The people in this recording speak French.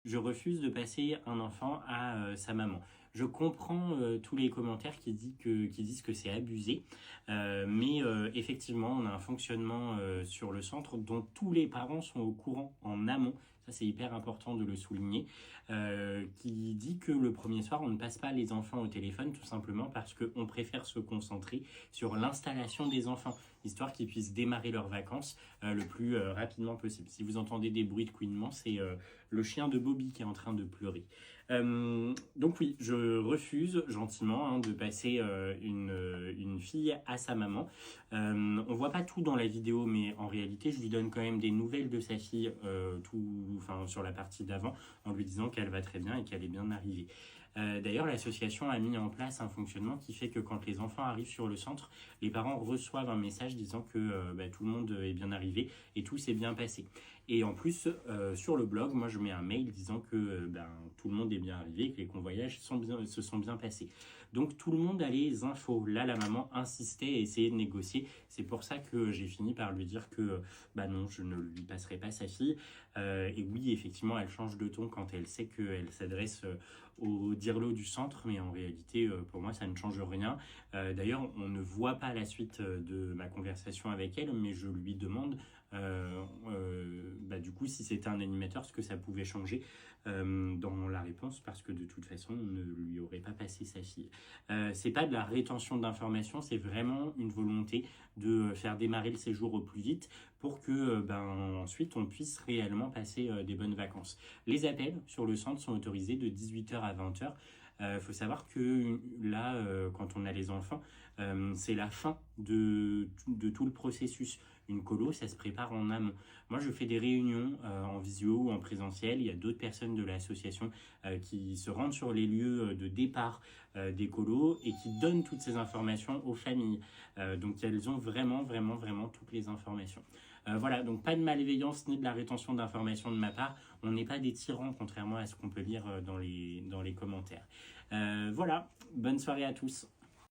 Je refuse de passer un enfant à sa maman. Je comprends tous les commentaires qui disent que c'est abusé, mais effectivement, on a un fonctionnement sur le centre dont tous les parents sont au courant en amont. Ça, c'est hyper important de le souligner, qui dit que le premier soir, on ne passe pas les enfants au téléphone tout simplement parce qu'on préfère se concentrer sur l'installation des enfants, histoire qu'ils puissent démarrer leurs vacances le plus rapidement possible. Si vous entendez des bruits de couinement, c'est le chien de Bobby qui est en train de pleurer. Donc oui, je refuse gentiment de passer une fille à sa maman. On voit pas tout dans la vidéo, mais en réalité, je lui donne quand même des nouvelles de sa fille sur la partie d'avant, en lui disant qu'elle va très bien et qu'elle est bien arrivée. D'ailleurs, l'association a mis en place un fonctionnement qui fait que quand les enfants arrivent sur le centre, les parents reçoivent un message disant que tout le monde est bien arrivé et tout s'est bien passé. Et en plus, sur le blog, moi je mets un mail disant que tout le monde est bien arrivé, que les convoyages se sont bien passés. Donc tout le monde a les infos. Là, la maman insistait à essayer de négocier. C'est pour ça que j'ai fini par lui dire que non, je ne lui passerai pas sa fille. Et oui, effectivement, elle change de ton quand elle sait qu'elle s'adresse au dirlo du centre, mais en réalité, pour moi, ça ne change rien. D'ailleurs, on ne voit pas la suite de ma conversation avec elle, mais je lui demande du coup, si c'était un animateur, ce que ça pouvait changer dans la réponse, parce que de toute façon, on ne lui aurait pas passé sa fille. C'est pas de la rétention d'informations, c'est vraiment une volonté de faire démarrer le séjour au plus vite pour que ensuite on puisse réellement passer des bonnes vacances. Les appels sur le centre sont autorisés de 18h à 20h. Faut savoir que là, quand on a les enfants, c'est la fin de tout le processus. Une colo, ça se prépare en amont. Moi, je fais des réunions en visio ou en présentiel. Il y a d'autres personnes de l'association qui se rendent sur les lieux de départ des colos et qui donnent toutes ces informations aux familles. Donc, elles ont vraiment toutes les informations. Voilà, donc pas de malveillance ni de la rétention d'informations de ma part. On n'est pas des tyrans, contrairement à ce qu'on peut lire dans les commentaires. Voilà, bonne soirée à tous.